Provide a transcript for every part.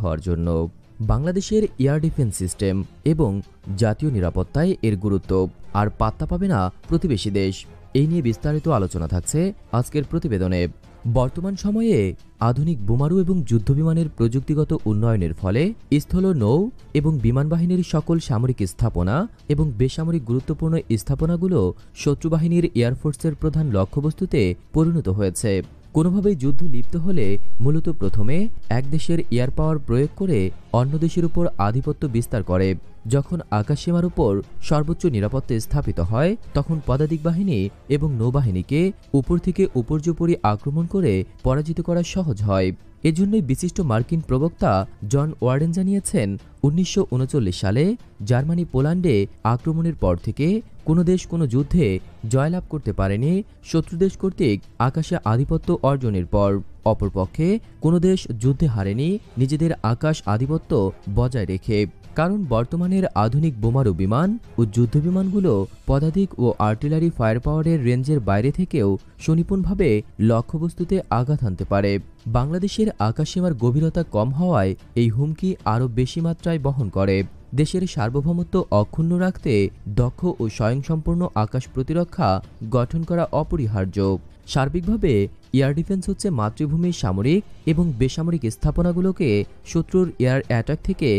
হওয়ার জন্য বাংলাদেশের এয়ার ডিফেন্স সিস্টেম এবং জাতীয় নিরাপত্তায় এর গুরুত্ব আর পাত্তা পাবে না প্রতিবেশী দেশ। এই নিয়ে বিস্তারিত আলোচনা থাকছে আজকের প্রতিবেদনে। বর্তমান সময়ে আধুনিক বোমারু এবং যুদ্ধবিমানের প্রযুক্তিগত উন্নয়নের ফলে স্থল, নৌ এবং বিমান বাহিনীর সকল সামরিক স্থাপনা এবং বেসামরিক গুরুত্বপূর্ণ স্থাপনাগুলো শত্রু বাহিনীর এয়ারফোর্সের প্রধান লক্ষ্যবস্তুতে পরিণত হয়েছে। কোনোভাবেই যুদ্ধ লিপ্ত হলে মূলত প্রথমে এক দেশের এয়ার পাওয়ার প্রয়োগ করে অন্য দেশের উপর আধিপত্য বিস্তার করে। যখন আকাশসীমার উপর সর্বোচ্চ নিরাপত্তা স্থাপিত হয়, তখন পদাতিক বাহিনী এবং নৌবাহিনীকে উপর থেকে উপর্যুপরি আক্রমণ করে পরাজিত করা সহজ হয়। এজন্যই বিশিষ্ট মার্কিন প্রবক্তা জন ওয়ার্ডেন জানিয়েছেন, 1939 সালে জার্মানি পোল্যান্ডে আক্রমণের পর থেকে কোনো দেশ কোনো যুদ্ধে জয়লাভ করতে পারেনি শত্রুদেশ কর্তৃক আকাশে আধিপত্য অর্জনের পর। অপরপক্ষে কোনো দেশ যুদ্ধে হারেনি নিজেদের আকাশ আধিপত্য বজায় রেখে। কারণ বর্তমানের আধুনিক বোমারু বিমান ও যুদ্ধবিমানগুলো পদাতিক ও আর্টিলারি ফায়ার পাওয়ারের রেঞ্জের বাইরে থেকেও সুনিপুণভাবে লক্ষ্যবস্তুতে আঘাত হানতে পারে। বাংলাদেশের আকাশসীমার গভীরতা কম হওয়ায় এই হুমকি আরও বেশি মাত্রায় বহন করে। দেশের সার্বভৌমত্ব অক্ষুণ্ণ রাখতে দক্ষ ও স্বয়ংসম্পূর্ণ আকাশ প্রতিরক্ষা গঠন করা অপরিহার্য। সার্বিকভাবে এয়ার ডিফেন্স হচ্ছে মাতৃভূমির সামরিক এবং বেসামরিক স্থাপনাগুলোকে শত্রুর এয়ার অ্যাটাক থেকে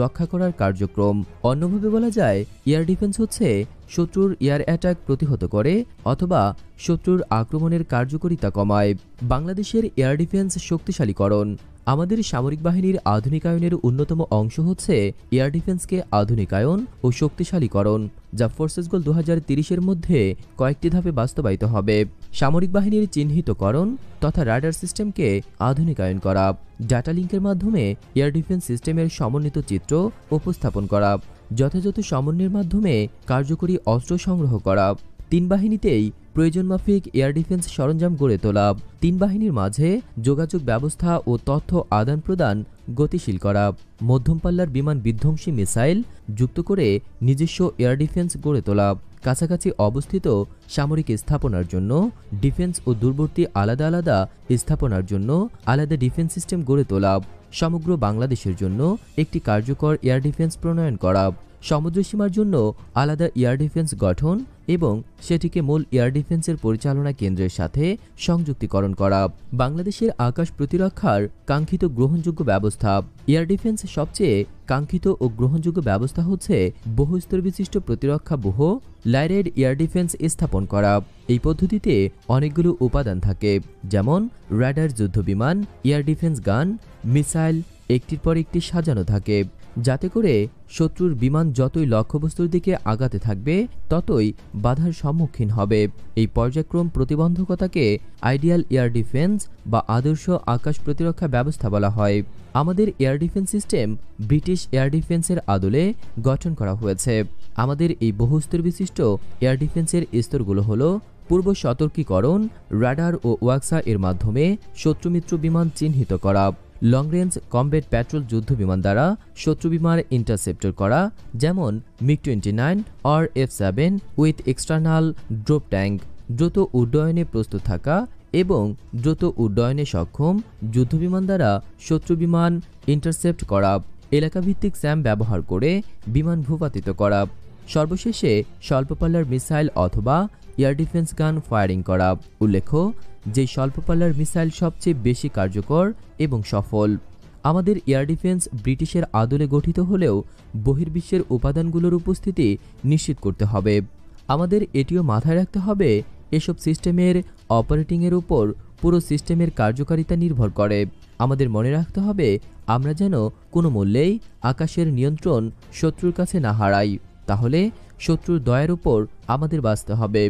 রক্ষা করার কার্যক্রম। অন্যভাবে বলা যায়, এয়ার ডিফেন্স হচ্ছে শত্রুর এয়ার অ্যাটাক প্রতিহত করে অথবা শত্রুর আক্রমণের কার্যকারিতা কমায়। বাংলাদেশের এয়ার ডিফেন্স শক্তিশালীকরণ। আমাদের সামরিক বাহিনীর আধুনিকায়নের অন্যতম অংশ হচ্ছে এয়ার ডিফেন্সকে আধুনিকায়ন ও শক্তিশালীকরণ, যা ফোর্সেস গোল 2030-এর মধ্যে কয়েকটি ধাপে বাস্তবায়িত হবে। সামরিক বাহিনীর চিহ্নিতকরণ তথা রাডার সিস্টেমকে আধুনিকায়ন করা, ডাটা লিঙ্কের মাধ্যমে এয়ার ডিফেন্স সিস্টেমের সমন্বিত চিত্র উপস্থাপন করা, যথাযথ সমন্বয়ের মাধ্যমে কার্যকরী অস্ত্র সংগ্রহ করা, তিন বাহিনীতেই প্রয়োজনমাফিক এয়ার ডিফেন্স সরঞ্জাম গড়ে তোলা, তিন বাহিনীর মাঝে যোগাযোগ ব্যবস্থা ও তথ্য আদান প্রদান গতিশীল করা, মধ্যম পাল্লার বিমান বিধ্বংসী মিসাইল যুক্ত করে নিজস্ব এয়ার ডিফেন্স গড়ে তোলা, কাছাকাছি অবস্থিত সামরিক স্থাপনার জন্য ডিফেন্স ও দূরবর্তী আলাদা আলাদা স্থাপনার জন্য আলাদা ডিফেন্স সিস্টেম গড়ে তোলা, সমগ্র বাংলাদেশের জন্য একটি কার্যকর এয়ার ডিফেন্স প্রণয়ন করা, সমুদ্রসীমার জন্য আলাদা এয়ার ডিফেন্স গঠন এবং সেটিকে মূল এয়ার ডিফেন্সের পরিচালনা কেন্দ্রের সাথে সংযুক্তিকরণ করা। বাংলাদেশের আকাশ প্রতিরক্ষার কাঙ্ক্ষিত গ্রহণযোগ্য ব্যবস্থা। এয়ার ডিফেন্স সবচেয়ে কাঙ্ক্ষিত ও গ্রহণযোগ্য ব্যবস্থা হচ্ছে বহুস্তর বিশিষ্ট প্রতিরক্ষা ব্যূহ লাইরেড এয়ার ডিফেন্স স্থাপন করা। এই পদ্ধতিতে অনেকগুলো উপাদান থাকে, যেমন রাডার, যুদ্ধবিমান, এয়ার ডিফেন্স গান, মিসাইল একটির পর একটি সাজানো থাকে, যাতে করে শত্রুর বিমান যতই লক্ষ্যবস্তুর দিকে আগাতে থাকবে ততই বাধার সম্মুখীন হবে। এই পর্যায়ক্রম প্রতিবন্ধকতাকে আইডিয়াল এয়ার ডিফেন্স বা আদর্শ আকাশ প্রতিরক্ষা ব্যবস্থা বলা হয়। আমাদের air defence system British air ডিফেন্সের আদলে গঠন করা হয়েছে। আমাদের এই বহুস্তর বিশিষ্ট এয়ার ডিফেন্সের স্তরগুলো হলো পূর্ব সতর্কীকরণ, রাডার ও ওয়াক্সা এর মাধ্যমে শত্রুমিত্র বিমান চিহ্নিত করা, লং রেঞ্জ কমব্যাট প্যাট্রোল যুদ্ধ বিমান দ্বারা শত্রু বিমান ইন্টারসেপ্টর করা, যেমন MiG-29 or F-7 with external drop tank, দ্রুত উড্ডয়নে প্রস্তুত থাকা এবং দ্রুত উড্ডয়নে সক্ষম যুদ্ধবিমান দ্বারা শত্রু বিমান ইন্টারসেপ্ট করা, এলাকাভিত্তিক স্যাম ব্যবহার করে বিমান ভূপাতিত করা, সর্বশেষে স্বল্পপাল্লার মিসাইল অথবা এয়ার ডিফেন্স গান ফায়ারিং করা। উল্লেখ্য যে স্বল্পপাল্লার মিসাইল সবচেয়ে বেশি কার্যকর এবং সফল। আমাদের এয়ার ডিফেন্স ব্রিটিশের আদলে গঠিত হলেও বহির্বিশ্বের উপাদানগুলোর উপস্থিতি নিশ্চিত করতে হবে। আমাদের এটিও মাথায় রাখতে হবে, এসব সিস্টেমের অপারেটিংয়ের উপর পুরো সিস্টেমের কার্যকারিতা নির্ভর করে। আমাদের মনে রাখতে হবে, আমরা যেন কোনো মূল্যেই আকাশের নিয়ন্ত্রণ শত্রুর কাছে না হারাই, তাহলে শত্রুর দয়ার উপর আমাদের বাঁচতে হবে।